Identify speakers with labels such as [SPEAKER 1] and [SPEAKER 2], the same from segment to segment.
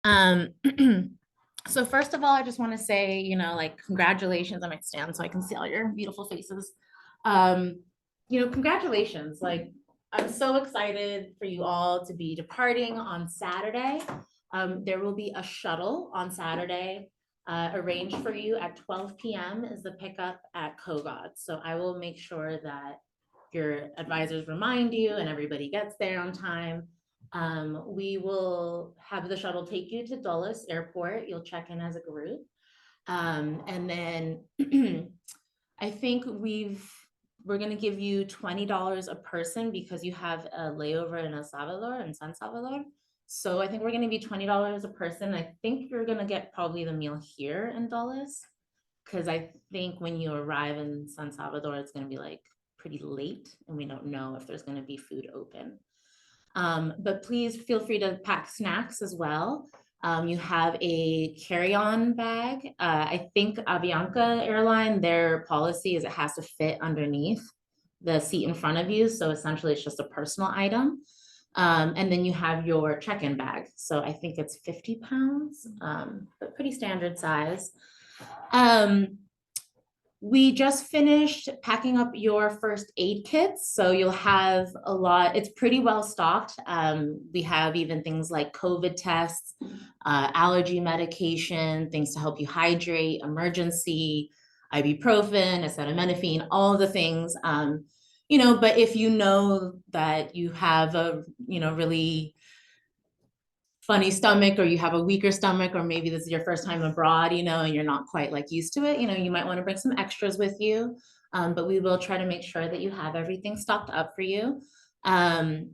[SPEAKER 1] Um, so first of all, I just want to say, like congratulations. I might stand so I can see all your beautiful faces. Um, congratulations. Like I'm so excited for you all to be departing on Saturday. There will be a shuttle on Saturday arranged for you at 12 p.m. is the pickup at Kogod. So I will make sure that your advisors remind you and everybody gets there on time. We will have the shuttle take you to Dulles Airport. You'll check in as a group. And then I think we're going to give you $20 a person because you have a layover in El Salvador and San Salvador. So I think we're going to be $20 a person. I think you're going to get probably the meal here in Dulles because I think when you arrive in San Salvador, it's going to be like pretty late and we don't know if there's going to be food open. But please feel free to pack snacks as well. You have a carry-on bag. I think Avianca airline, their policy is it has to fit underneath the seat in front of you. So essentially it's just a personal item. And then you have your check-in bag. So I think it's 50 pounds, but pretty standard size. We just finished packing up your first aid kits. So you'll have a lot, it's pretty well stocked. We have even things like COVID tests, allergy medication, things to help you hydrate, emergency, ibuprofen, acetaminophen, all the things. But if you know that you have a, really funny stomach or you have a weaker stomach or maybe this is your first time abroad, and you're not quite like used to it, you might want to bring some extras with you. But we will try to make sure that you have everything stocked up for you. And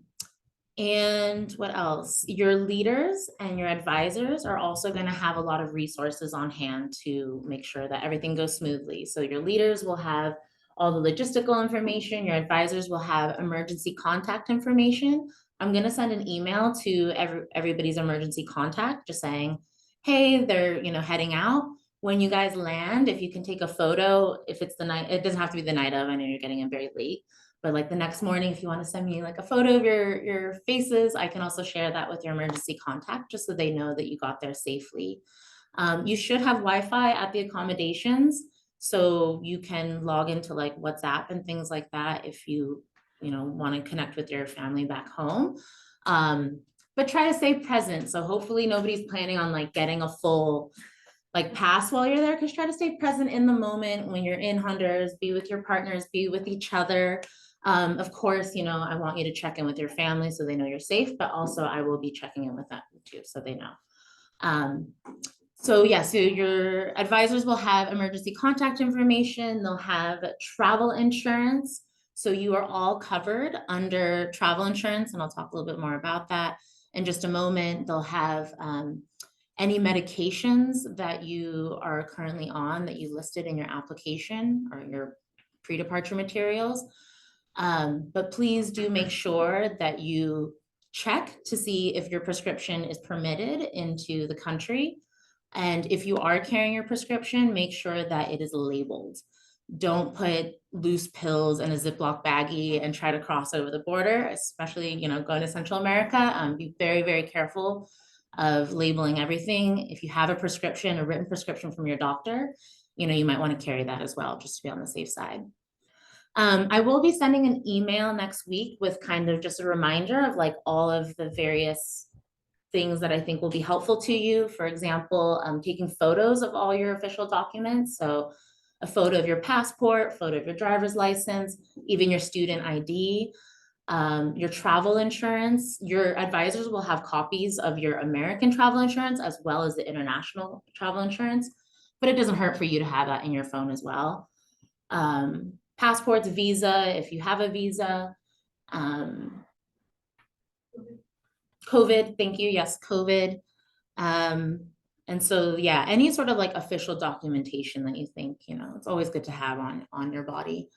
[SPEAKER 1] what else? Your leaders and your advisors are also going to have a lot of resources on hand to make sure that everything goes smoothly. So your leaders will have all the logistical information, your advisors will have emergency contact information. I'm going to send an email to everybody's emergency contact just saying, hey, they're, heading out. When you guys land, if you can take a photo, if it's the night, it doesn't have to be the night of, I know you're getting in very late, but like the next morning, if you want to send me like a photo of your faces, I can also share that with your emergency contact just so they know that you got there safely. You should have Wi-Fi at the accommodations, so you can log into like WhatsApp and things like that if you want to connect with your family back home. But try to stay present. So hopefully nobody's planning on like getting a full like pass while you're there, because try to stay present in the moment when you're in Honduras, be with your partners, be with each other. Of course, I want you to check in with your family so they know you're safe, but also I will be checking in with them too, so they know. So your advisors will have emergency contact information. They'll have travel insurance. So you are all covered under travel insurance, and I'll talk a little bit more about that in just a moment. They'll have any medications that you are currently on that you listed in your application or your pre-departure materials. But please do make sure that you check to see if your prescription is permitted into the country. And if you are carrying your prescription, make sure that it is labeled. Don't put loose pills in a Ziploc baggie and try to cross over the border, especially, going to Central America. Be very, very careful of labeling everything. If you have a prescription, a written prescription from your doctor, you might want to carry that as well, just to be on the safe side. I will be sending an email next week with kind of just a reminder of like all of the various things that I think will be helpful to you. For example, taking photos of all your official documents. So a photo of your passport, photo of your driver's license, even your student ID, your travel insurance. Your advisors will have copies of your American travel insurance as well as the international travel insurance, but it doesn't hurt for you to have that in your phone as well. Passports, visa, if you have a visa, COVID, thank you. Yes, COVID. And so, any sort of like official documentation that you think, it's always good to have on your body.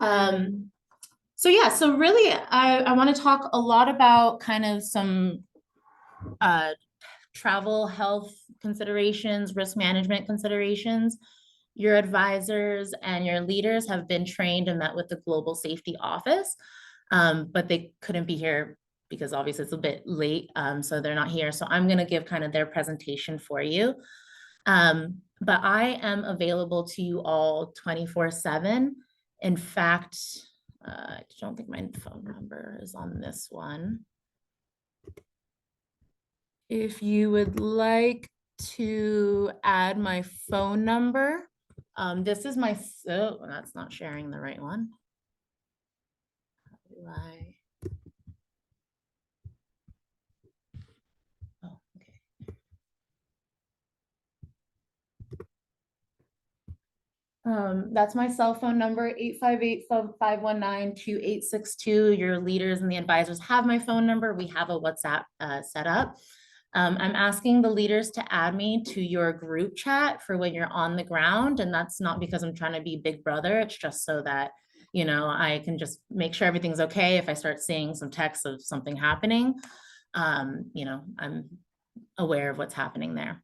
[SPEAKER 1] So really, I want to talk a lot about kind of some travel health considerations, risk management considerations. Your advisors and your leaders have been trained and met with the Global Safety Office, but they couldn't be here because obviously it's a bit late, so they're not here. So I'm gonna give kind of their presentation for you. But I am available to you all 24/7. In fact, I don't think my phone number is on this one. If you would like to add my phone number, this is my, oh, that's not sharing the right one. How do I? Oh, okay. That's my cell phone number, 858-519-2862. Your leaders and the advisors have my phone number. We have a WhatsApp set up. I'm asking the leaders to add me to your group chat for when you're on the ground. And that's not because I'm trying to be big brother. It's just so that, you know, I can just make sure everything's okay. If I start seeing some texts of something happening, you know, I'm aware of what's happening there.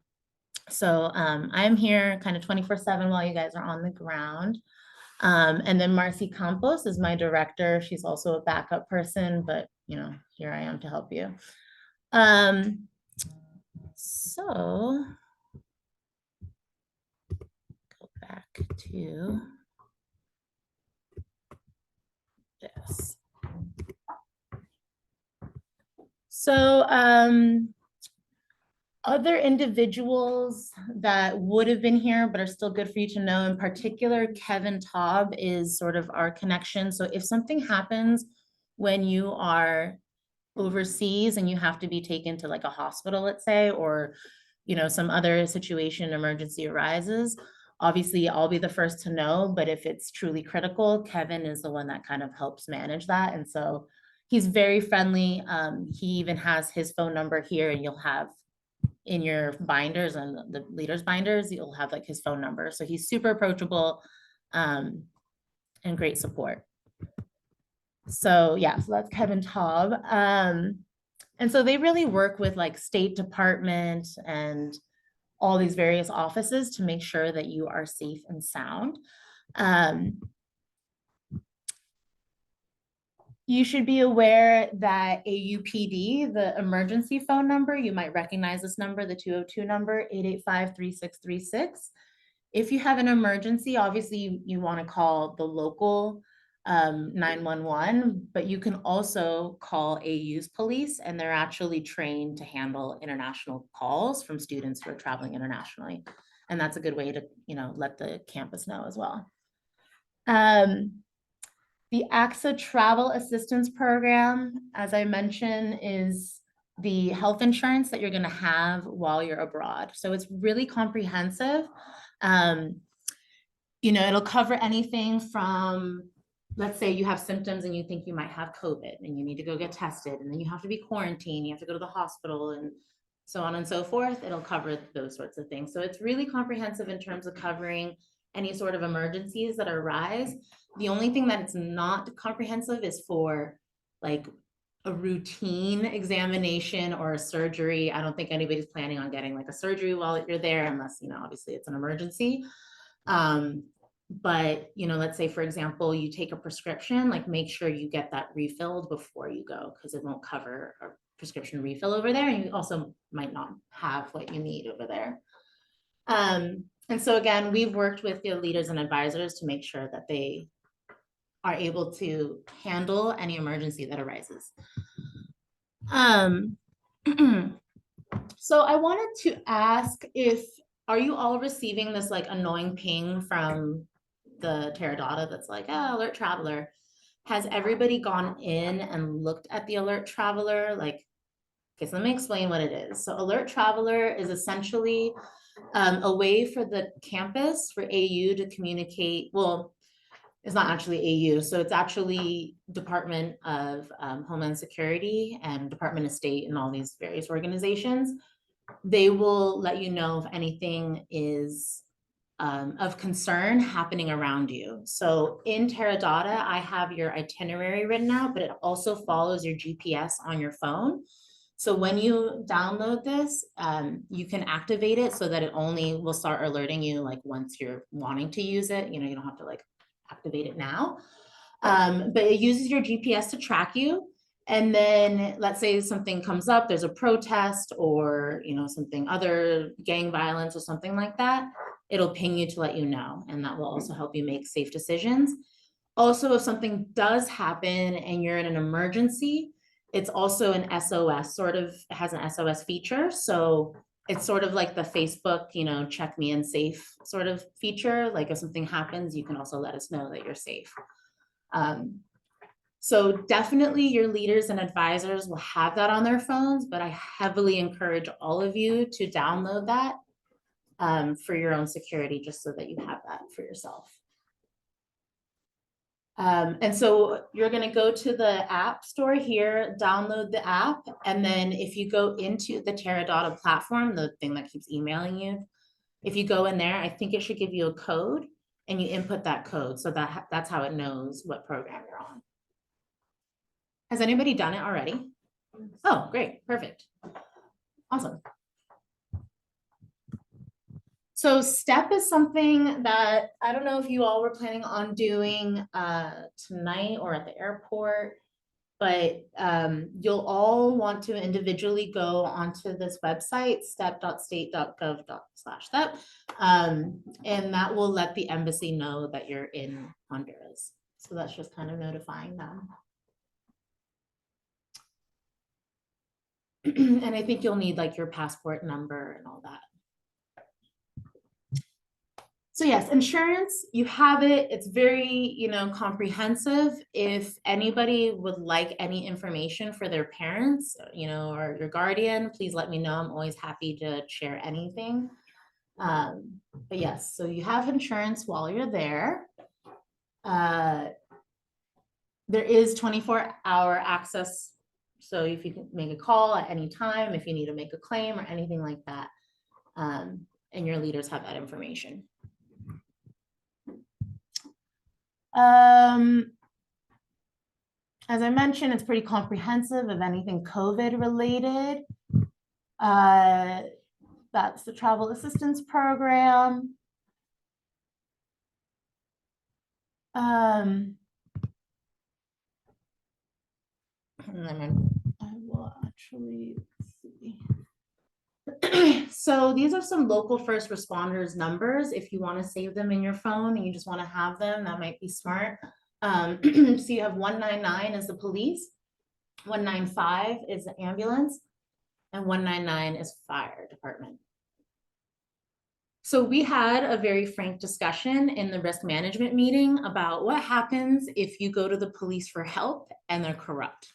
[SPEAKER 1] So I'm here kind of 24/7 while you guys are on the ground. And then Marcy Campos is my director. She's also a backup person, but you know, here I am to help you. So go back to this. So other individuals that would have been here but are still good for you to know, in particular, Kevin Taub is sort of our connection. So if something happens when you are overseas and you have to be taken to like a hospital, let's say, or you know, some other situation, emergency arises, obviously I'll be the first to know, but if it's truly critical, Kevin is the one that kind of helps manage that. And so he's very friendly. He even has his phone number here, and you'll have in your binders and the leaders binders, you'll have like his phone number. So he's super approachable and great support. So yeah, so that's Kevin Taub. And so they really work with like State Department and all these various offices to make sure that you are safe and sound. You should be aware that AUPD, the emergency phone number, you might recognize this number, the 202 number, 885-3636. If you have an emergency, obviously you want to call the local 911, but you can also call AU's police, and they're actually trained to handle international calls from students who are traveling internationally. And that's a good way to, you know, let the campus know as well. The AXA Travel Assistance Program, as I mentioned, is the health insurance that you're going to have while you're abroad. So it's really comprehensive. You know, it'll cover anything from, let's say you have symptoms and you think you might have COVID and you need to go get tested, and then you have to be quarantined, you have to go to the hospital and so on and so forth. It'll cover those sorts of things. So it's really comprehensive in terms of covering any sort of emergencies that arise. The only thing that it's not comprehensive is for like a routine examination or a surgery. I don't think anybody's planning on getting like a surgery while you're there, unless, you know, obviously it's an emergency. But, you know, let's say, for example, you take a prescription, like make sure you get that refilled before you go, because it won't cover a prescription refill over there. And you also might not have what you need over there. And so again, we've worked with the leaders and advisors to make sure that they are able to handle any emergency that arises. So I wanted to ask are you all receiving this like annoying ping from the Teradata that's like, oh, alert traveler? Has everybody gone in and looked at the alert traveler? Like, okay, so let me explain what it is. So alert traveler is essentially a way for the campus, for AU to communicate. Well, it's not actually AU, so it's actually Department of Homeland Security and Department of State and all these various organizations. They will let you know if anything is of concern happening around you. So in Teradata, I have your itinerary written out, but it also follows your GPS on your phone. So when you download this, you can activate it so that it only will start alerting you like once you're wanting to use it. You know, you don't have to like activate it now. But it uses your GPS to track you. And then let's say something comes up, there's a protest or, something other gang violence or something like that, it'll ping you to let you know. And that will also help you make safe decisions. Also, if something does happen and you're in an emergency, it's also an SOS, sort of has an SOS feature. So it's sort of like the Facebook, check me in safe sort of feature. Like if something happens, you can also let us know that you're safe. So definitely your leaders and advisors will have that on their phones, but I heavily encourage all of you to download that for your own security, just so that you have that for yourself. And so you're going to go to the app store here, download the app, and then if you go into the Teradata platform, the thing that keeps emailing you, if you go in there, I think it should give you a code and you input that code. So that's how it knows what program you're on. Has anybody done it already? Oh, great. Perfect. Awesome. So STEP is something that I don't know if you all were planning on doing tonight or at the airport, but you'll all want to individually go onto this website, step.state.gov/step, and that will let the embassy know that you're in Honduras. So that's just kind of notifying them. And I think you'll need like your passport number and all that. So yes, insurance, you have it. It's very, comprehensive. If anybody would like any information for their parents, or your guardian, please let me know. I'm always happy to share anything. But yes, so you have insurance while you're there. There is 24-hour access. So if you can make a call at any time, if you need to make a claim or anything like that, and your leaders have that information. As I mentioned, it's pretty comprehensive of anything COVID related. That's the travel assistance program. And then I will actually see. So these are some local first responders numbers. If you want to save them in your phone and you just want to have them, that might be smart. So you have 199 is the police, 195 is the ambulance, and 199 is fire department. So we had a very frank discussion in the risk management meeting about what happens if you go to the police for help and they're corrupt.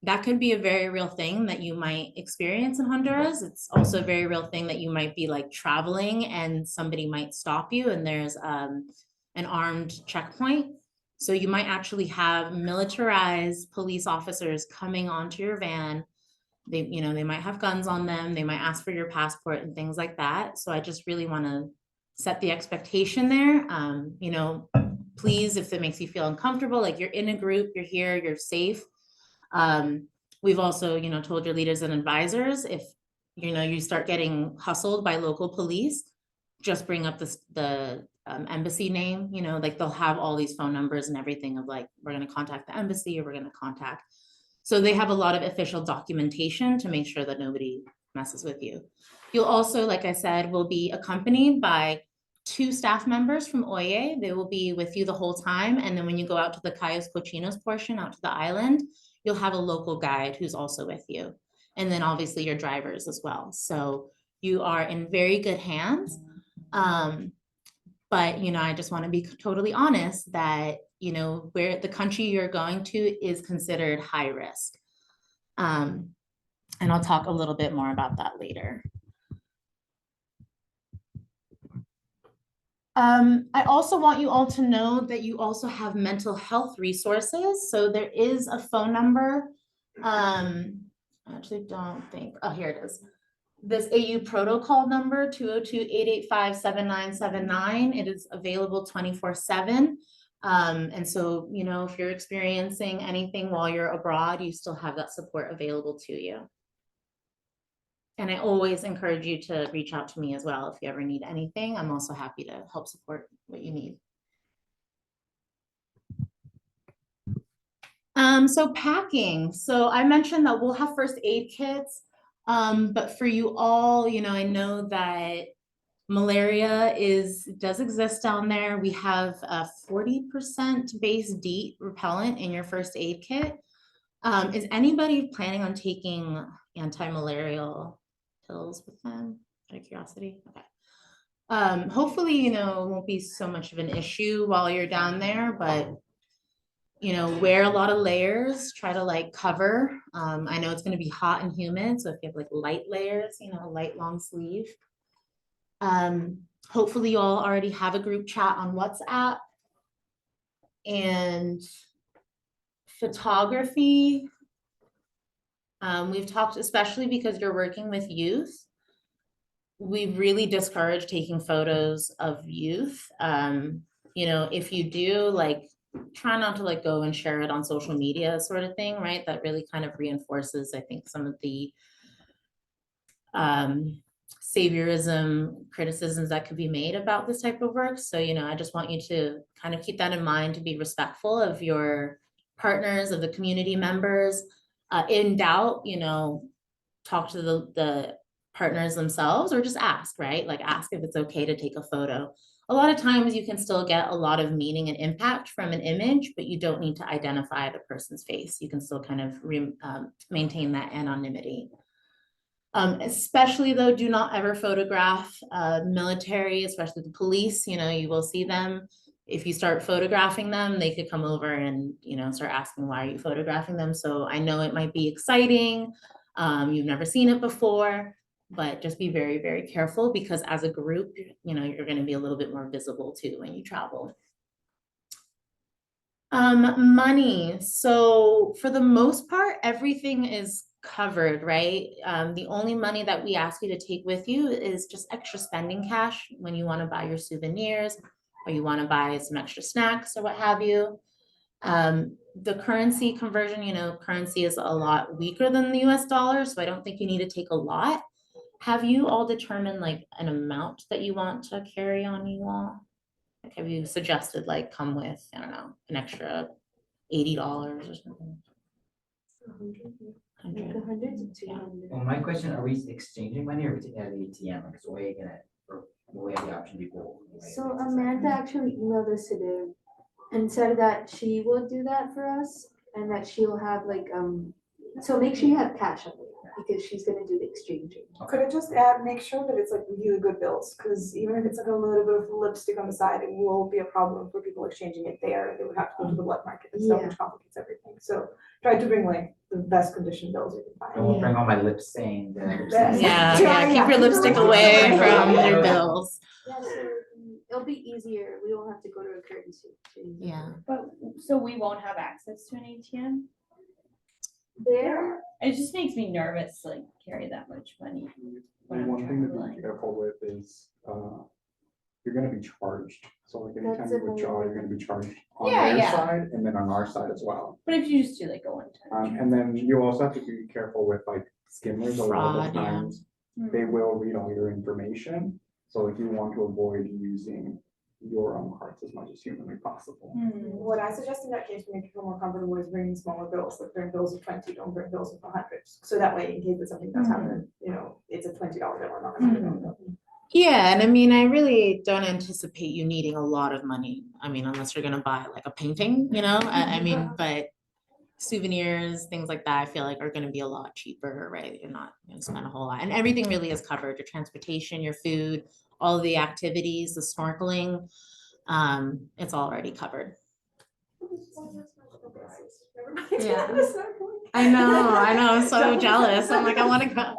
[SPEAKER 1] That could be a very real thing that you might experience in Honduras. It's also a very real thing that you might be like traveling and somebody might stop you and there's an armed checkpoint. So you might actually have militarized police officers coming onto your van. They might have guns on them. They might ask for your passport and things like that. So I just really want to set the expectation there. Please, if it makes you feel uncomfortable, like you're in a group, you're here, you're safe. We've also, told your leaders and advisors, if, you start getting hustled by local police, just bring up the embassy name, like they'll have all these phone numbers and everything of like, we're going to contact the embassy or we're going to contact. So they have a lot of official documentation to make sure that nobody messes with you. You'll also, like I said, will be accompanied by 2 staff members from Oye. They will be with you the whole time. And then when you go out to the Cayos Cochinos portion, out to the island, you'll have a local guide who's also with you. And then obviously your drivers as well. So you are in very good hands. But, I just want to be totally honest that, where the country you're going to is considered high risk. And I'll talk a little bit more about that later. I also want you all to know that you also have mental health resources. So there is a phone number. I actually don't think, oh, here it is. This AU protocol number, 202-885-7979. It is available 24/7. And so, if you're experiencing anything while you're abroad, you still have that support available to you. And I always encourage you to reach out to me as well. If you ever need anything, I'm also happy to help support what you need. So packing. So I mentioned that we'll have first aid kits. But for you all, I know that malaria does exist down there. We have a 40% base DEET repellent in your first aid kit. Is anybody planning on taking anti-malarial pills with them? Out of curiosity? Okay. Hopefully, it won't be so much of an issue while you're down there, but wear a lot of layers, try to like cover. I know it's going to be hot and humid, so if you have like light layers, light long sleeve. Hopefully you all already have a group chat on WhatsApp. And photography, we've talked, especially because you're working with youth, we really discourage taking photos of youth. If you do, like, try not to like go and share it on social media sort of thing, right? That really kind of reinforces, I think, some of the saviorism criticisms that could be made about this type of work. So, I just want you to kind of keep that in mind, to be respectful of your partners, of the community members. In doubt, talk to the partners themselves, or just ask, right? Like, ask if it's okay to take a photo. A lot of times you can still get a lot of meaning and impact from an image, but you don't need to identify the person's face. You can still kind of maintain that anonymity. Especially though, do not ever photograph military, especially the police. You will see them. If you start photographing them, they could come over and, start asking, why are you photographing them? So I know it might be exciting. You've never seen it before, but just be very, very careful, because as a group, you're going to be a little bit more visible too when you travel. Money. So for the most part, everything is covered, right? The only money that we ask you to take with you is just extra spending cash when you want to buy your souvenirs, or you want to buy some extra snacks or what have you. The currency conversion, currency is a lot weaker than the US dollar, so I don't think you need to take a lot. Have you all determined like an amount that you want to carry on you all? Like, have you suggested like come with, I don't know, an extra $80 or something? 100.
[SPEAKER 2] 100 to 200.
[SPEAKER 3] Well, my question, are we exchanging money or are we taking it at the ATM? Like, so we gonna, or will we have the option before?
[SPEAKER 2] So Amanda actually emailed us today and said that she will do that for us, and that she'll have like, so make sure you have cash on you, because she's gonna do the exchanging.
[SPEAKER 4] Could I just add, make sure that it's like really good bills, because even if it's like a little bit of lipstick on the side, it will be a problem for people exchanging it there. They would have to go to the blood market and stuff,
[SPEAKER 2] Yeah.
[SPEAKER 4] which complicates everything. So try to bring like the best condition bills you can
[SPEAKER 3] I
[SPEAKER 4] find.
[SPEAKER 3] won't bring all my lip stained.
[SPEAKER 4] Yeah.
[SPEAKER 1] Keep your lipstick away from your bills.
[SPEAKER 2] Yeah, so it'll be easier. We won't have to go to a currency exchange.
[SPEAKER 1] Yeah.
[SPEAKER 5] But, so we won't have access to an ATM?
[SPEAKER 2] There,
[SPEAKER 5] It just makes me nervous to like carry that much money when I'm
[SPEAKER 6] One thing to
[SPEAKER 5] traveling.
[SPEAKER 6] be careful with is, you're gonna be charged. So like anytime
[SPEAKER 2] That's
[SPEAKER 6] you
[SPEAKER 2] another
[SPEAKER 6] withdraw, you're
[SPEAKER 2] thing.
[SPEAKER 6] gonna be charged on
[SPEAKER 5] Yeah,
[SPEAKER 6] their
[SPEAKER 5] yeah.
[SPEAKER 6] side and then on our side as well.
[SPEAKER 5] But if you just do like a one time.
[SPEAKER 6] And then you also have to be careful with like skimmers. A lot
[SPEAKER 1] Fraud,
[SPEAKER 6] of
[SPEAKER 1] yeah.
[SPEAKER 6] times, they will read all your information. So if you want to avoid using your own cards as much as humanly possible.
[SPEAKER 4] What I suggest in that case to make you feel more comfortable is bringing smaller bills, like bring bills of 20, don't bring bills of 100. So that way, in case there's something that's happening, it's a $20 bill or not a $100 bill.
[SPEAKER 1] Yeah, and I mean, I really don't anticipate you needing a lot of money. I mean, unless you're gonna buy like a painting, I mean, but souvenirs, things like that, I feel like are gonna be a lot cheaper, right? You're not gonna spend a whole lot, and everything really is covered, your transportation, your food, all of the activities, the snorkeling, it's already covered. Yeah. I know, I'm so jealous. I'm like, I wanna go.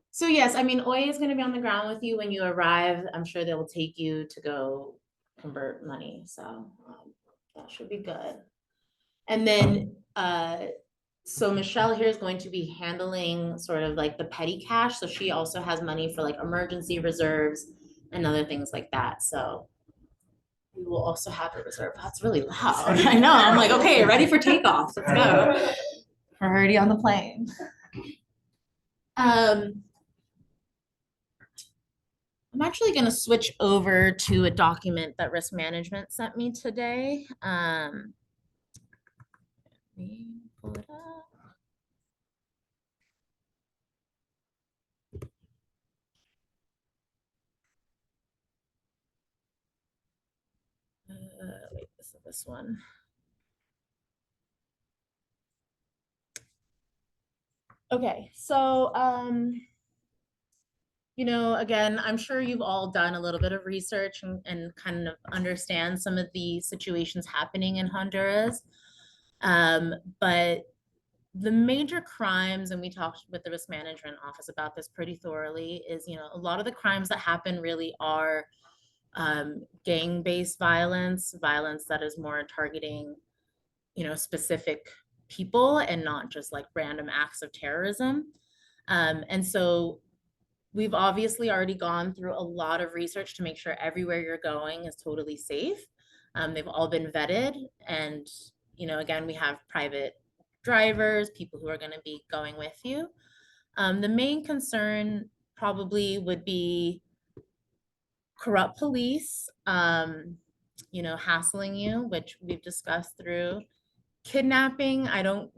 [SPEAKER 1] So yes, I mean, Oya is gonna be on the ground with you when you arrive. I'm sure they will take you to go convert money, so that should be good. And then, so Michelle here is going to be handling sort of like the petty cash, so she also has money for like emergency reserves and other things like that, so we will also have a reserve. That's really loud. I know, I'm like, okay, ready for takeoff, let's go. We're already on the plane. I'm actually going to switch over to a document that risk management sent me today. Let me pull it up. Wait, this is this one. Okay, so again, I'm sure you've all done a little bit of research and kind of understand some of the situations happening in Honduras. But the major crimes, and we talked with the risk management office about this pretty thoroughly, is, a lot of the crimes that happen really are gang-based violence, violence that is more targeting, specific people and not just like random acts of terrorism. And so we've obviously already gone through a lot of research to make sure everywhere you're going is totally safe. They've all been vetted. And, again, we have private drivers, people who are going to be going with you. The main concern probably would be corrupt police, hassling you, which we've discussed through. Kidnapping, I don't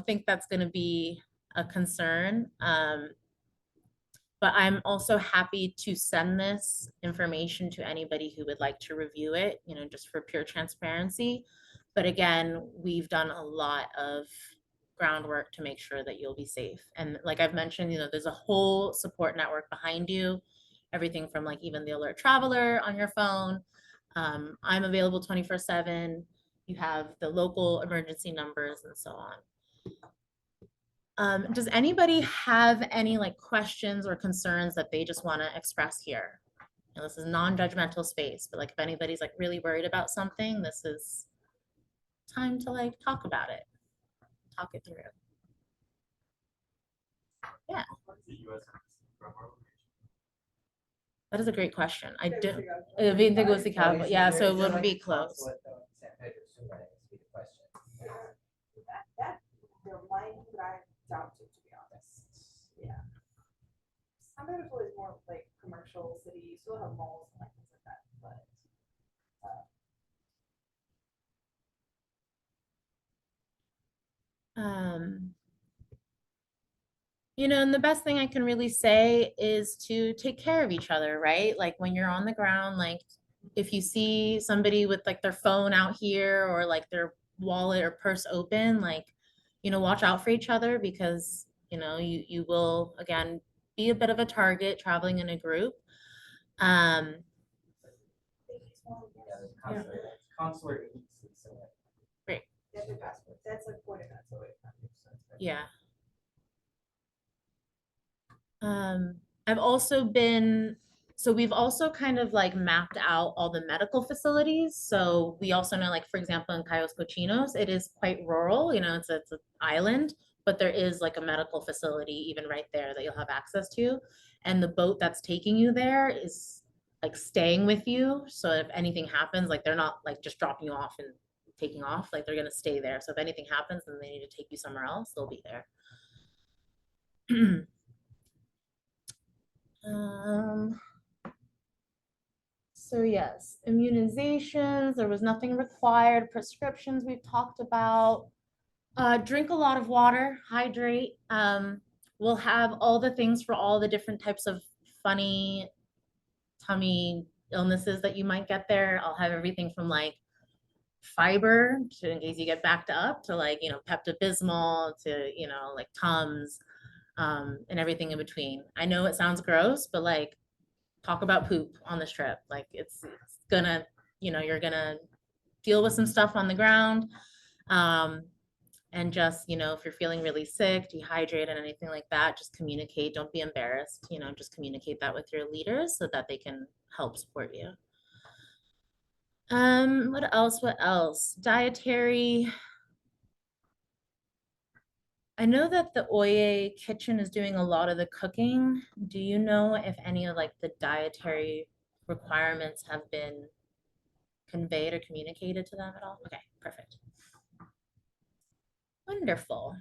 [SPEAKER 1] think that's going to be a concern. But I'm also happy to send this information to anybody who would like to review it, just for pure transparency. But again, we've done a lot of groundwork to make sure that you'll be safe. And like I've mentioned, there's a whole support network behind you, everything from like even the alert traveler on your phone. I'm available 24/7. You have the local emergency numbers and so on. Does anybody have any like questions or concerns that they just want to express here? This is non-judgmental space, but like if anybody's like really worried about something, this is time to like talk about it, talk it through. Yeah. That is a great question. I don't, Tegucigalpa, yeah, so it wouldn't be close.
[SPEAKER 4] That, there might be, but I doubt it, to be honest. Yeah. San Pedro is more like commercial city, you still have malls and like things like that, but.
[SPEAKER 1] And the best thing I can really say is to take care of each other, right? Like when you're on the ground, like if you see somebody with like their phone out here or like their wallet or purse open, like, watch out for each other because, you will again be a bit of a target traveling in a group.
[SPEAKER 3] Yeah, there's consular agency, so like.
[SPEAKER 1] Great.
[SPEAKER 4] That's your passport, that's like 40 minutes away from you, so it's very-
[SPEAKER 1] Yeah. I've also been, so we've also kind of like mapped out all the medical facilities. So we also know, like, for example, in Cayos Cochinos, it is quite rural, it's an island, but there is like a medical facility even right there that you'll have access to. And the boat that's taking you there is like staying with you. So if anything happens, like they're not like just dropping you off and taking off, like they're gonna stay there. So if anything happens and they need to take you somewhere else, they'll be there. So yes, immunizations, there was nothing required. Prescriptions we've talked about. Drink a lot of water, hydrate. We'll have all the things for all the different types of funny tummy illnesses that you might get there. I'll have everything from like fiber to in case you get backed up to like, Pepto-Bismol to, like Tums, and everything in between. I know it sounds gross, but like talk about poop on this trip. Like it's gonna, you're gonna deal with some stuff on the ground. And just, if you're feeling really sick, dehydrated, and anything like that, just communicate. Don't be embarrassed, just communicate that with your leaders so that they can help support you. What else? What else? Dietary. I know that the Oye kitchen is doing a lot of the cooking. Do you know if any of like the dietary requirements have been conveyed or communicated to them at all? Okay, perfect. Wonderful.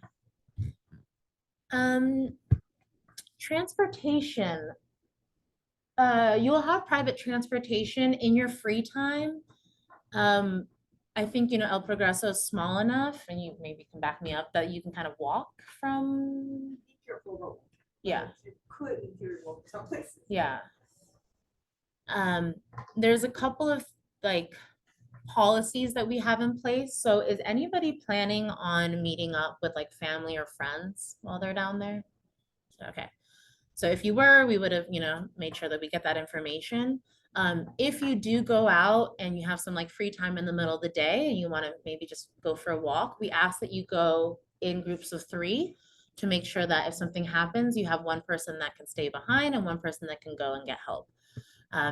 [SPEAKER 1] Transportation. You'll have private transportation in your free time. I think, El Progreso is small enough, and you maybe can back me up, that you can kind of walk from,
[SPEAKER 4] Be careful though.
[SPEAKER 1] yeah,
[SPEAKER 4] It could in theory go some places.
[SPEAKER 1] yeah. There's a couple of like policies that we have in place. So is anybody planning on meeting up with like family or friends while they're down there? Okay. So if you were, we would have, made sure that we get that information. If you do go out and you have some like free time in the middle of the day and you want to maybe just go for a walk, we ask that you go in groups of 3 to make sure that if something happens, you have one person that can stay behind and one person that can go and get help.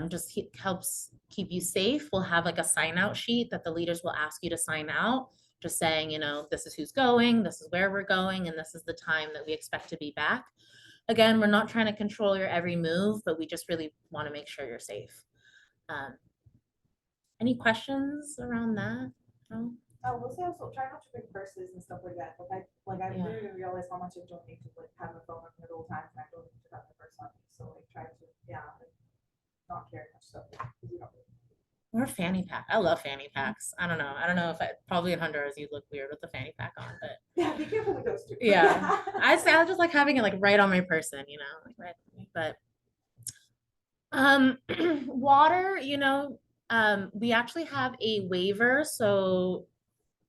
[SPEAKER 1] Just helps keep you safe. We'll have like a sign out sheet that the leaders will ask you to sign out, just saying, this is who's going, this is where we're going, and this is the time that we expect to be back. Again, we're not trying to control your every move, but we just really want to make sure you're safe. Any questions around that? No?
[SPEAKER 4] We'll say also try not to bring purses and stuff like that. I
[SPEAKER 1] Yeah.
[SPEAKER 4] didn't even realize how much I don't need to like have a phone at all times and I don't need to have the purse on me. So like try to not carry much stuff. 'Cause you don't really-
[SPEAKER 1] Or a fanny pack. I love fanny packs. I don't know if probably in Honduras you'd look weird with the fanny pack on, but
[SPEAKER 4] Yeah, be careful with those two.
[SPEAKER 1] yeah. I just like having it like right on my person, like right. But water, we actually have a waiver. So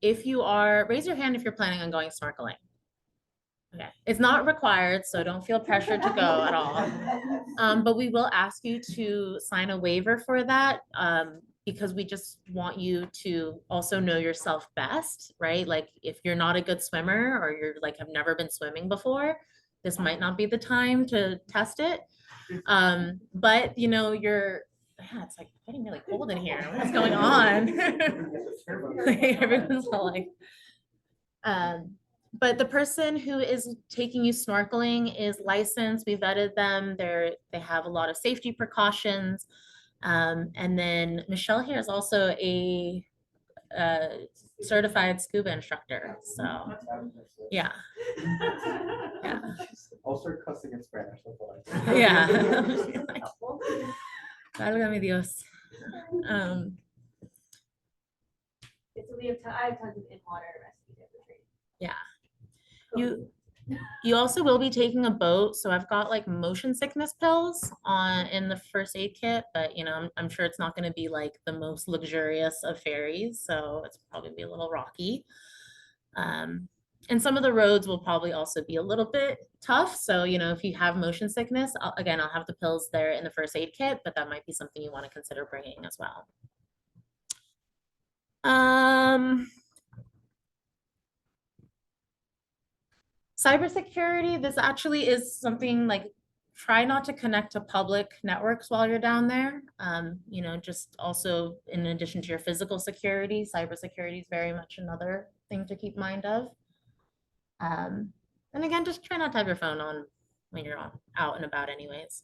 [SPEAKER 1] if you are, raise your hand if you're planning on going snorkeling. Okay, it's not required, so don't feel pressured to go at all. But we will ask you to sign a waiver for that, because we just want you to also know yourself best, right? Like if you're not a good swimmer or you're like have never been swimming before, this might not be the time to test it. But it's like getting really cold in here. What's going on? Like, everyone's all like, but the person who is taking you snorkeling is licensed. We vetted them. They have a lot of safety precautions. And then Michelle here is also a certified scuba instructor. So yeah. Yeah.
[SPEAKER 6] I'll start cussing in Spanish. That's why.
[SPEAKER 1] Yeah. Válgame Dios.
[SPEAKER 2] So I have tons of in-water rescue training.
[SPEAKER 1] Yeah. You also will be taking a boat, so I've got like motion sickness pills in the first aid kit, but I'm sure it's not going to be like the most luxurious of ferries, so it's probably be a little rocky. And some of the roads will probably also be a little bit tough. So, if you have motion sickness, I'll have the pills there in the first aid kit, but that might be something you want to consider bringing as well. Cybersecurity, this actually is something like try not to connect to public networks while you're down there. Just also in addition to your physical security, cybersecurity is very much another thing to keep mind of. And again, just try not to have your phone on when you're out and about anyways.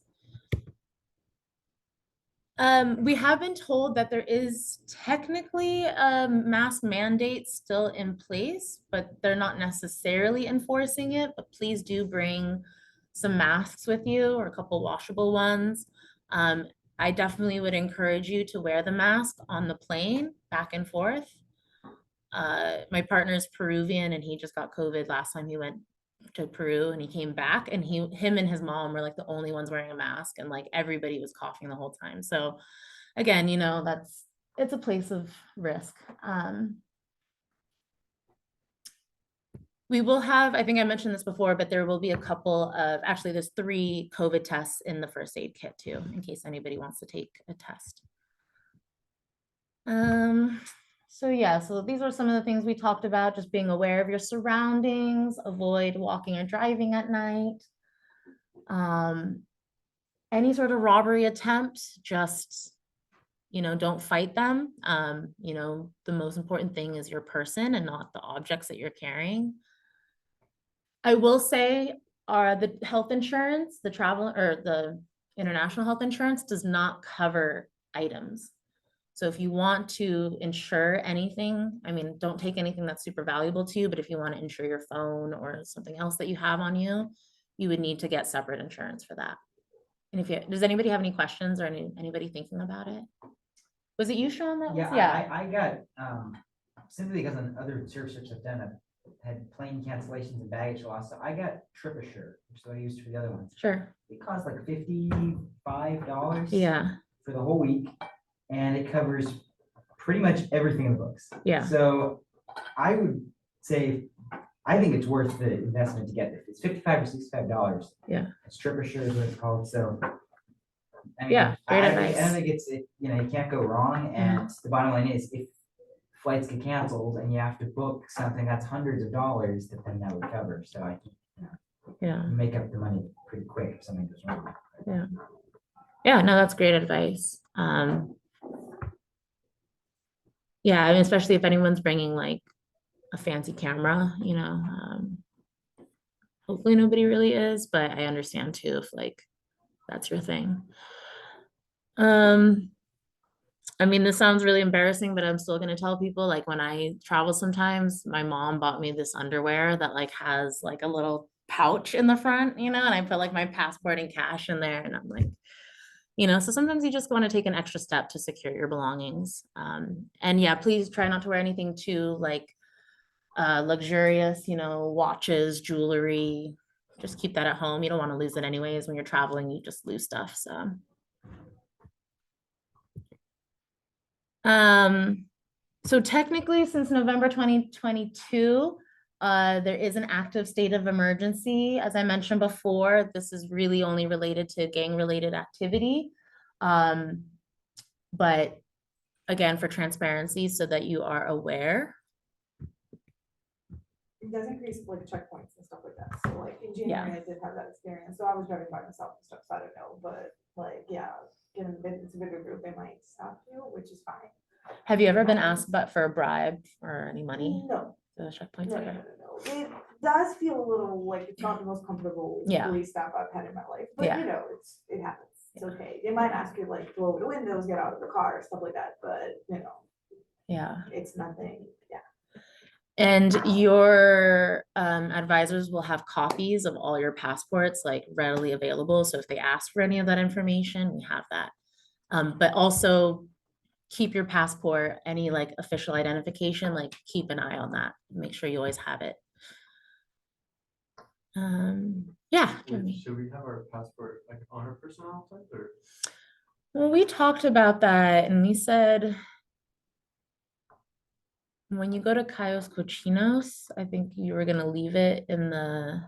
[SPEAKER 1] We have been told that there is technically a mask mandate still in place, but they're not necessarily enforcing it. But please do bring some masks with you or a couple washable ones. I definitely would encourage you to wear the mask on the plane back and forth. My partner's Peruvian and he just got COVID last time he went to Peru and he came back and him and his mom were like the only ones wearing a mask and like everybody was coughing the whole time. So again, it's a place of risk. We will have, I think I mentioned this before, but there will be a couple of, actually there's 3 COVID tests in the first aid kit too, in case anybody wants to take a test. So these are some of the things we talked about, just being aware of your surroundings, avoid walking or driving at night. Any sort of robbery attempt, just, don't fight them. The most important thing is your person and not the objects that you're carrying. I will say, the health insurance, the travel or the international health insurance does not cover items. So if you want to insure anything, don't take anything that's super valuable to you, but if you want to insure your phone or something else that you have on you, you would need to get separate insurance for that. And does anybody have any questions or anybody thinking about it? Was it you, Sean, that was?
[SPEAKER 3] Yeah, I got, simply because on other service trips I've done, I've had plane cancellations and baggage loss, so I got Trip Assure, which is what I used for the other ones.
[SPEAKER 1] Sure.
[SPEAKER 3] It costs like $55.
[SPEAKER 1] Yeah,
[SPEAKER 3] For the whole week, and it covers pretty much everything in the books.
[SPEAKER 1] yeah,
[SPEAKER 3] So I would say, I think it's worth the investment to get it. It's $55 or $65.
[SPEAKER 1] Yeah.
[SPEAKER 3] It's Trip Assure is what it's called, so. I mean,
[SPEAKER 1] Yeah, great
[SPEAKER 3] I
[SPEAKER 1] advice.
[SPEAKER 3] don't think you can't go wrong, and the bottom line is, if flights get canceled and you have to book something that's hundreds of dollars, then that would cover, so I think,
[SPEAKER 1] yeah,
[SPEAKER 3] you make up the money pretty quick if something goes wrong.
[SPEAKER 1] yeah. Yeah, no, that's great advice. Yeah, I mean, especially if anyone's bringing like a fancy camera, hopefully nobody really is, but I understand too if like that's your thing. I mean, this sounds really embarrassing, but I'm still gonna tell people, like when I travel sometimes, my mom bought me this underwear that like has like a little pouch in the front, and I put like my passport and cash in there, and I'm like, so sometimes you just want to take an extra step to secure your belongings. And yeah, please try not to wear anything too like luxurious, watches, jewelry. Just keep that at home. You don't want to lose it anyways. When you're traveling, you just lose stuff. So technically, since November 2022, there is an active state of emergency. As I mentioned before, this is really only related to gang-related activity. But again, for transparency, so that you are aware.
[SPEAKER 4] It does increase like checkpoints and stuff like that. So like in January, I did have that experience. So I was driving by myself and stuff, so I don't know. But like, yeah, given that it's a bigger group, they might stop you, which is fine.
[SPEAKER 1] Have you ever been asked but for a bribe or any money?
[SPEAKER 4] No,
[SPEAKER 1] The checkpoints?
[SPEAKER 4] no,
[SPEAKER 1] Okay.
[SPEAKER 4] no. It does feel a little like it's not the most comfortable
[SPEAKER 1] Yeah.
[SPEAKER 4] police staff I've had in my life, but
[SPEAKER 1] Yeah.
[SPEAKER 4] it happens. It's okay. They might ask you like to lower the windows, get out of the car, stuff like that, but
[SPEAKER 1] Yeah.
[SPEAKER 4] it's nothing. Yeah.
[SPEAKER 1] And your advisors will have copies of all your passports like readily available. So if they ask for any of that information, we have that. But also keep your passport, any like official identification, like keep an eye on that. Make sure you always have it. Yeah.
[SPEAKER 7] Should we have our passport like on our personnel type or?
[SPEAKER 1] Well, we talked about that and we said when you go to Cayos Cochinos, I think you were gonna leave it in the,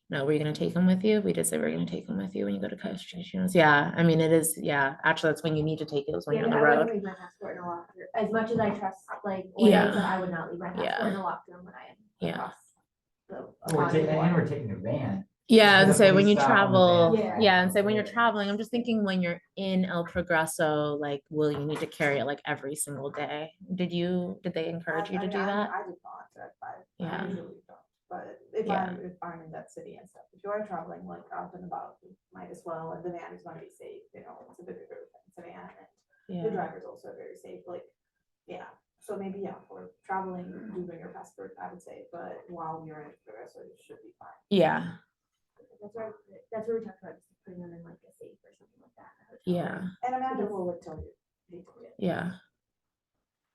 [SPEAKER 1] no, were you gonna take them with you? We did say we are gonna take them with you when you go to Cayos Cochinos. Yeah, I mean, it is, yeah, actually, that's when you need to take it, is when you're on the
[SPEAKER 2] I wouldn't
[SPEAKER 1] road.
[SPEAKER 2] leave my passport in a locker. As much as I trust, like,
[SPEAKER 1] Yeah.
[SPEAKER 2] Oya, but I would not leave my passport in a locker room when I am
[SPEAKER 1] Yeah.
[SPEAKER 2] across the
[SPEAKER 3] We're taking,
[SPEAKER 2] pond.
[SPEAKER 3] and we're taking a van.
[SPEAKER 1] Yeah, and
[SPEAKER 3] There's a
[SPEAKER 1] say when
[SPEAKER 3] police
[SPEAKER 1] you
[SPEAKER 3] stop on the
[SPEAKER 1] travel,
[SPEAKER 3] van.
[SPEAKER 1] yeah, and say when you're traveling, I'm just thinking when you're in El Progreso, like, will you need to carry it like every single day? Did they encourage you to do that?
[SPEAKER 4] I did not. I
[SPEAKER 1] Yeah.
[SPEAKER 4] usually don't. But if
[SPEAKER 1] Yeah.
[SPEAKER 4] I'm in that city and stuff, if you are traveling like out and about, you might as well. And the van is gonna be safe. It's a bigger group. It's a van, and the
[SPEAKER 1] Yeah,
[SPEAKER 4] driver's also very safe. Like, yeah. So maybe for traveling, do bring your passport, I would say. But while you're in the rest, it should be fine.
[SPEAKER 1] yeah,
[SPEAKER 2] That's where we talked about just putting them in like a safe or something like that.
[SPEAKER 1] yeah,
[SPEAKER 4] And Amanda will like tell you. details.
[SPEAKER 1] yeah.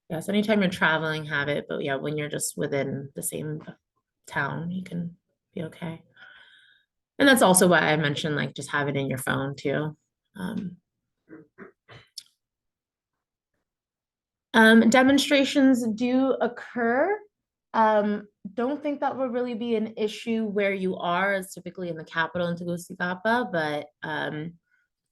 [SPEAKER 1] Yeah, so anytime you're traveling, have it, but yeah, when you're just within the same town, you can be okay. And that's also why I mentioned like just have it in your phone too. Demonstrations do occur. Don't think that will really be an issue where you are. It's typically in the capital in Tegucigalpa, but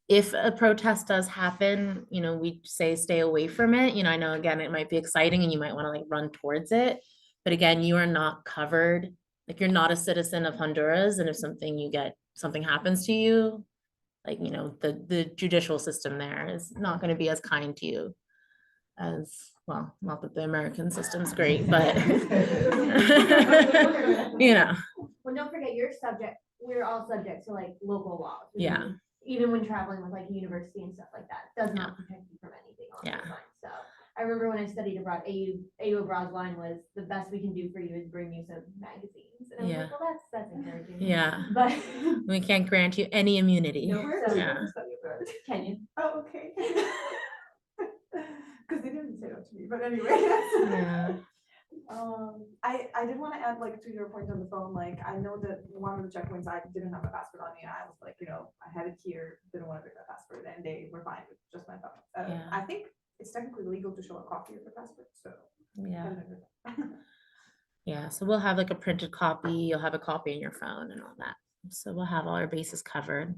[SPEAKER 1] if a protest does happen, we say stay away from it. I know again it might be exciting and you might want to like run towards it, but again, you are not covered. Like you're not a citizen of Honduras, and if something happens to you, like the judicial system there is not going to be as kind to you as well. Not that the American system's great, but
[SPEAKER 2] Well, don't forget, we're all subject to like local laws.
[SPEAKER 1] Yeah.
[SPEAKER 2] Even when traveling with like a university and stuff like that, does not protect you from anything on
[SPEAKER 1] Yeah.
[SPEAKER 2] those lines. So I remember when I studied abroad, AU abroad's line was the best we can do for you is bring you some magazines. And I was like, well, that's encouraging.
[SPEAKER 1] Yeah.
[SPEAKER 2] But
[SPEAKER 1] We can't grant you any immunity.
[SPEAKER 2] No,
[SPEAKER 1] Yeah.
[SPEAKER 4] passport?
[SPEAKER 5] Can you?
[SPEAKER 4] Oh, okay. Because they didn't say that to me, but anyway. that's-
[SPEAKER 1] Yeah.
[SPEAKER 4] I did want to add, like, to your point on the phone, like, I know that one of the checkpoints, I didn't have my passport on me, and I was like, I had it here, didn't want to bring my passport, and they were fine with just my phone.
[SPEAKER 1] Yeah.
[SPEAKER 4] I think it's technically legal to show a copy of the passport, so.
[SPEAKER 1] Yeah. Yeah, so we'll have like a printed copy, you'll have a copy in your phone and all that. So we'll have all our bases covered.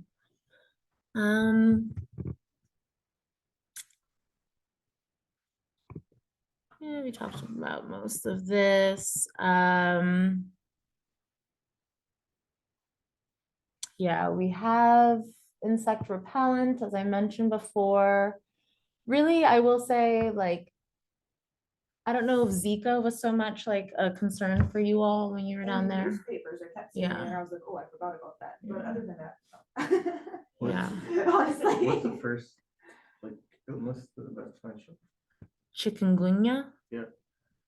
[SPEAKER 1] Yeah, we talked about most of this. Yeah, we have insect repellent, as I mentioned before. Really, I will say, like, I don't know if Zika was so much like a concern for you all when you were down
[SPEAKER 4] And
[SPEAKER 1] there.
[SPEAKER 4] Newspapers, I kept seeing it,
[SPEAKER 1] Yeah.
[SPEAKER 4] and I was like, oh, I forgot about that, but
[SPEAKER 1] Yeah.
[SPEAKER 4] other than that, no.
[SPEAKER 1] Yeah.
[SPEAKER 4] Honestly.
[SPEAKER 7] What's the first, like, illness that that's mentioned?
[SPEAKER 1] Chikungunya.
[SPEAKER 7] Yeah.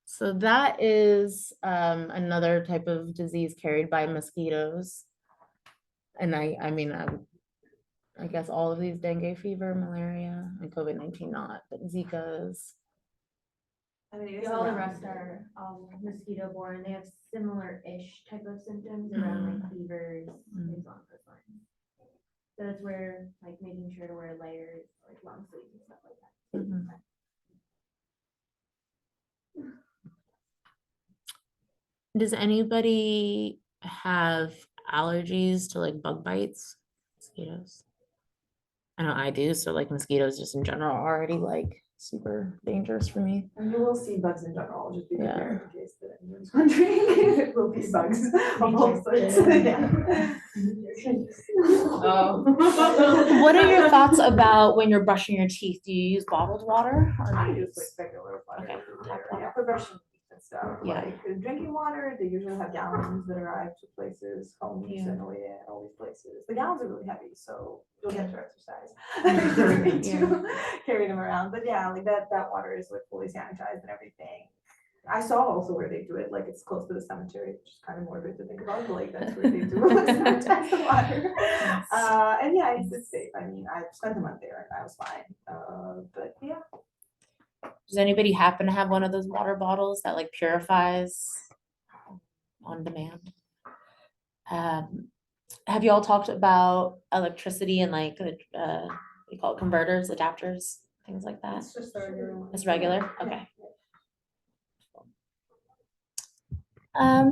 [SPEAKER 1] So that is another type of disease carried by mosquitoes. And I mean, I guess all of these, dengue fever, malaria, and COVID-19 not, but Zika is.
[SPEAKER 4] I mean, it's
[SPEAKER 2] All the
[SPEAKER 4] around
[SPEAKER 2] rest
[SPEAKER 4] here.
[SPEAKER 2] are mosquito borne. They have similar-ish type of symptoms around like fevers, things along those lines. So that's where like making sure to wear layers, like long sleeves and stuff like that.
[SPEAKER 1] Mhm. Does anybody have allergies to like bug bites, mosquitoes? I know I do, so like mosquitoes just in general are already like super dangerous for me.
[SPEAKER 4] And you will see bugs in general, just be
[SPEAKER 1] Yeah.
[SPEAKER 4] prepared in case that anyone's wondering. It will be bugs of all sorts. Yeah.
[SPEAKER 5] Oh.
[SPEAKER 1] What are your thoughts about when you're brushing your teeth? Do you use bottled water or
[SPEAKER 4] I
[SPEAKER 1] do you
[SPEAKER 4] use like regular water.
[SPEAKER 1] Okay, tap
[SPEAKER 4] there, yeah, for brushing teeth and stuff.
[SPEAKER 1] Yeah.
[SPEAKER 4] Like drinking water, they usually have gallons that arrive to places, homes
[SPEAKER 1] Yeah.
[SPEAKER 4] and all these places. The gallons are really heavy, so you'll get to exercise. During it to carry them around. But yeah, like that water is like fully sanitized and everything. I saw also where they do it, like it's close to the cemetery, which is kind of morbid to think about, but like that's where they do sanitize the water. And yeah, it's safe. I mean, I spent a month there and I was fine. But yeah.
[SPEAKER 1] Does anybody happen to have one of those water bottles that like purifies on demand? Have you all talked about electricity and like what do you call it, converters, adapters, things like that?
[SPEAKER 4] It's just a regular one.
[SPEAKER 1] It's regular?
[SPEAKER 4] Yeah.
[SPEAKER 1] Okay.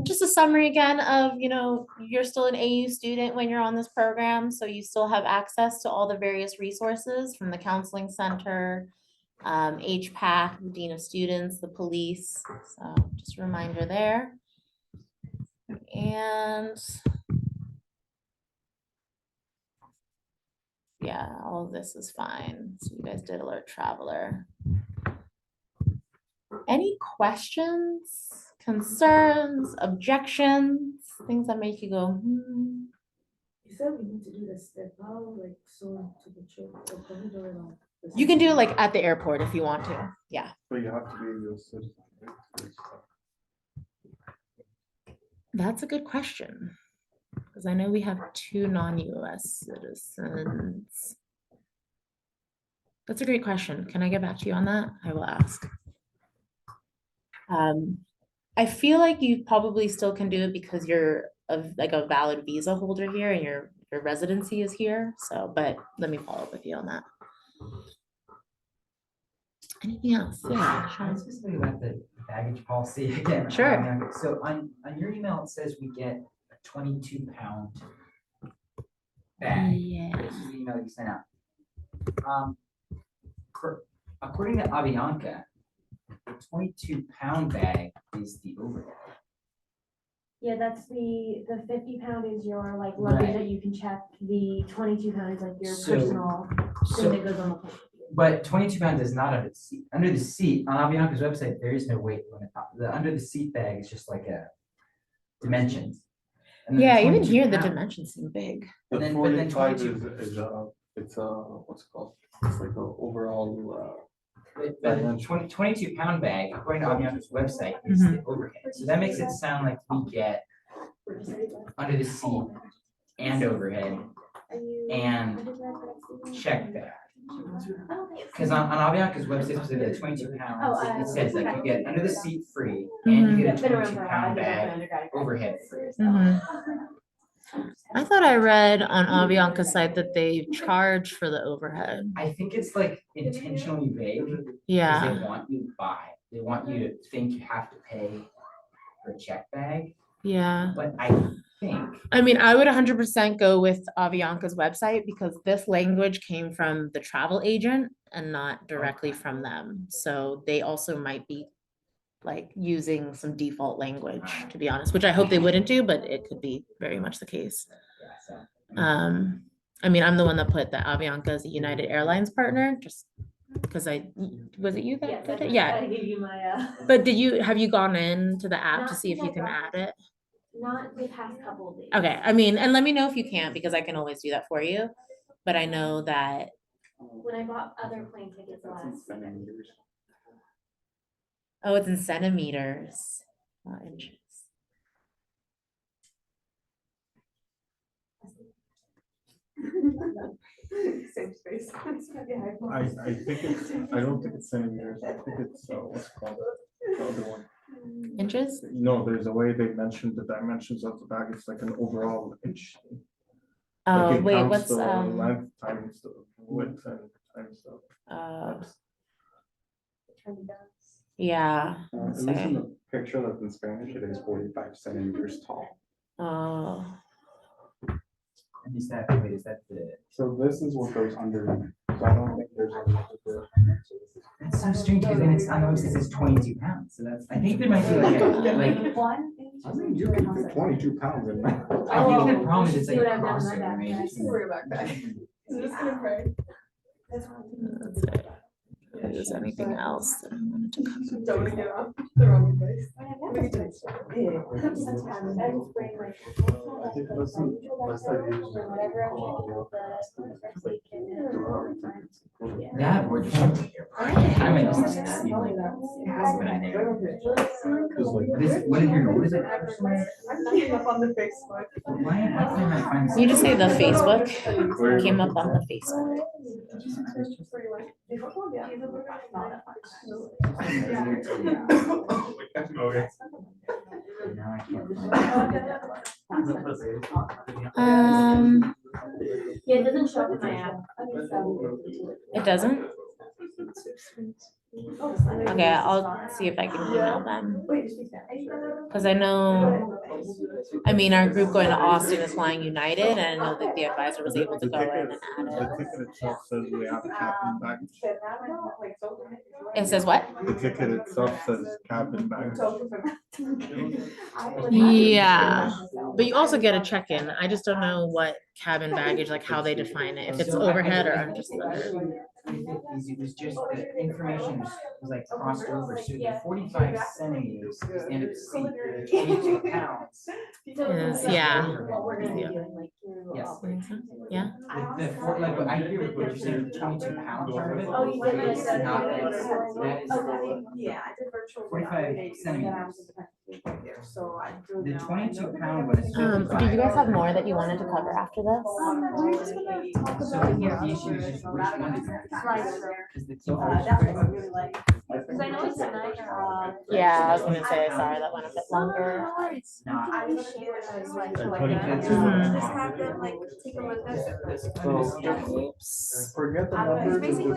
[SPEAKER 1] Just a summary again of, you're still an AU student when you're on this program, so you still have access to all the various resources from the counseling center, HPAC, the Dean of Students, the police. So just a reminder there. And yeah, all of this is fine. So you guys did alert traveler. Any questions, concerns, objections, things that make you go, hmm?
[SPEAKER 8] You said we need to do the step out, like, so to the trip, or can we do it on? the
[SPEAKER 1] You can do it
[SPEAKER 8] same
[SPEAKER 1] like at the airport if you want to. Yeah.
[SPEAKER 7] But you have to be a US citizen, right?
[SPEAKER 1] That's a good question. Because I know we have 2 non-US citizens. That's a great question. Can I get back to you on that? I will ask. I feel like you probably still can do it because you're like a valid visa holder here and your residency is here. So, but let me follow up with you on that. Anything else? Yeah. Sean.
[SPEAKER 3] Specifically about the baggage policy again.
[SPEAKER 1] Sure.
[SPEAKER 3] So on your email, it says we get a 22-pound bag.
[SPEAKER 1] Yeah.
[SPEAKER 3] This is the email you sent out. According to Avianca, the 22-pound bag is the overhead.
[SPEAKER 2] Yeah, that's the 50 pound is your like luggage
[SPEAKER 3] Right.
[SPEAKER 2] that you can check. The 22 pound is like your
[SPEAKER 3] So-
[SPEAKER 2] personal thing
[SPEAKER 3] So,
[SPEAKER 2] that goes on the plane.
[SPEAKER 3] but 22 pounds is not under the seat. Under the seat, on Avianca's website, there is no weight limit. The under the seat bag is just like a dimensions. And then the
[SPEAKER 1] Yeah, even
[SPEAKER 3] 22
[SPEAKER 1] here the
[SPEAKER 3] pound-
[SPEAKER 1] dimensions seem big.
[SPEAKER 7] The
[SPEAKER 3] Then- but then
[SPEAKER 7] 45
[SPEAKER 3] 22
[SPEAKER 7] is it's what's it called? It's like a overall,
[SPEAKER 3] But the 22-pound bag, according to Avianca's website, is the overhead. So that makes it sound like we get under the seat and overhead and check bag. Cause on Avianca's website, specifically the 22 pounds,
[SPEAKER 2] Oh,
[SPEAKER 3] it says like you get under the seat free and you get a
[SPEAKER 2] Been around for
[SPEAKER 3] 22
[SPEAKER 2] a while,
[SPEAKER 3] pound
[SPEAKER 2] I did it for
[SPEAKER 3] bag
[SPEAKER 2] undergrad.
[SPEAKER 3] overhead free.
[SPEAKER 1] Mhm. I thought I read on Avianca's site that they charge for the overhead.
[SPEAKER 3] I think it's like intentionally vague. Cause
[SPEAKER 1] Yeah,
[SPEAKER 3] they want you to buy, they want you to think you have to pay for a check bag,
[SPEAKER 1] yeah.
[SPEAKER 3] but I think.
[SPEAKER 1] I mean, I would 100% go with Avianca's website because this language came from the travel agent and not directly from them. So they also might be like using some default language, to be honest, which I hope they wouldn't do, but it could be very much the case.
[SPEAKER 3] Yeah, so.
[SPEAKER 1] I mean, I'm the one that put that Avianca is a United Airlines partner, just because was it you that
[SPEAKER 2] Yes,
[SPEAKER 1] did
[SPEAKER 2] I
[SPEAKER 1] it? Yeah.
[SPEAKER 2] I gave you my,
[SPEAKER 1] But have you gone into the app to
[SPEAKER 2] Not
[SPEAKER 1] see if
[SPEAKER 2] since
[SPEAKER 1] you
[SPEAKER 2] I
[SPEAKER 1] can
[SPEAKER 2] got-
[SPEAKER 1] add it?
[SPEAKER 2] not the past couple of days.
[SPEAKER 1] Okay, I mean, and let me know if you can't, because I can always do that for you. But I know that,
[SPEAKER 2] When I bought other plane tickets
[SPEAKER 6] That's in
[SPEAKER 2] last.
[SPEAKER 6] centimeters.
[SPEAKER 1] oh, it's in centimeters, not inches.
[SPEAKER 4] Same space.
[SPEAKER 6] I think it's, I don't think it's centimeters, I think it's, what's it called, the other one.
[SPEAKER 1] Inches?
[SPEAKER 6] No, there's a way they mentioned the dimensions of the bag, it's like an overall inch. Like
[SPEAKER 1] Oh,
[SPEAKER 6] it
[SPEAKER 1] wait,
[SPEAKER 6] counts
[SPEAKER 1] what's,
[SPEAKER 6] the length times the width and times the.
[SPEAKER 1] yeah.
[SPEAKER 6] At
[SPEAKER 1] let's
[SPEAKER 6] least in
[SPEAKER 1] see.
[SPEAKER 6] the picture that's in Spanish, it is 45 centimeters tall.
[SPEAKER 1] Oh,
[SPEAKER 3] And is that the?
[SPEAKER 6] So this is what goes underneath, so I don't think there's.
[SPEAKER 3] That's so strange, because then it's, on the website it says 22 pounds, so that's, I think there might be like,
[SPEAKER 6] I mean, you can fit 22 pounds in that.
[SPEAKER 3] I think the problem is it's like
[SPEAKER 2] See
[SPEAKER 3] a
[SPEAKER 2] what I've done with my
[SPEAKER 3] crossover,
[SPEAKER 2] bag?
[SPEAKER 3] maybe.
[SPEAKER 4] I can worry about that. I'm just gonna pray.
[SPEAKER 1] let's see. If there's anything else that I wanted to cover.
[SPEAKER 4] Don't wanna get off the wrong place.
[SPEAKER 3] That or just. I might just see like. Has been there. What is your, what is it?
[SPEAKER 4] I'm keeping up on the Facebook.
[SPEAKER 3] Why am I not finding?
[SPEAKER 1] You just say the Facebook,
[SPEAKER 6] Where-
[SPEAKER 1] came up on the Facebook.
[SPEAKER 6] Okay.
[SPEAKER 3] No, I can't find it.
[SPEAKER 2] Yeah, it doesn't show up in my app.
[SPEAKER 1] It doesn't? Okay, I'll see if I can email them. Cause I know, I mean, our group going to Austin is flying United, and I know that the advisor was able to go in and add
[SPEAKER 6] The
[SPEAKER 1] it.
[SPEAKER 6] ticket itself says we have cabin baggage.
[SPEAKER 1] It says what?
[SPEAKER 6] The ticket itself says cabin baggage.
[SPEAKER 1] Yeah, but you also get a check-in. I just don't know what cabin baggage, like how they define it, if it's
[SPEAKER 3] So
[SPEAKER 1] overhead or
[SPEAKER 3] I-
[SPEAKER 1] just.
[SPEAKER 3] It was just the information was like crossed over, so the 45 centimeters is the end of the seat, 22 pounds.
[SPEAKER 1] Is, yeah.
[SPEAKER 2] What we're gonna be
[SPEAKER 1] Yeah.
[SPEAKER 2] doing, like, through
[SPEAKER 1] Yes.
[SPEAKER 2] operations.
[SPEAKER 1] Yeah.
[SPEAKER 3] Like, what I hear what you're saying, the 22 pound part of it.
[SPEAKER 2] Oh, you did
[SPEAKER 3] is
[SPEAKER 2] it.
[SPEAKER 3] not, that is
[SPEAKER 2] Okay.
[SPEAKER 4] Yeah, I did virtual.
[SPEAKER 3] 45 centimeters.
[SPEAKER 4] So I do.
[SPEAKER 3] The 22 pound one is.
[SPEAKER 1] Did you guys have more that you wanted to cover after this?
[SPEAKER 4] We're just gonna talk
[SPEAKER 3] So
[SPEAKER 4] about.
[SPEAKER 3] the issue is just which one is that?
[SPEAKER 4] Right.
[SPEAKER 3] Because the
[SPEAKER 4] That's what I really like.
[SPEAKER 2] Cause I know it's a night.
[SPEAKER 1] Yeah, I was gonna say, sorry, that went a bit longer.
[SPEAKER 3] It's not.
[SPEAKER 4] I was share it as like.
[SPEAKER 1] Mhm.
[SPEAKER 4] Just have them like take a look at it.
[SPEAKER 1] Oops.
[SPEAKER 6] Forget the
[SPEAKER 4] It's
[SPEAKER 6] numbers.
[SPEAKER 4] basically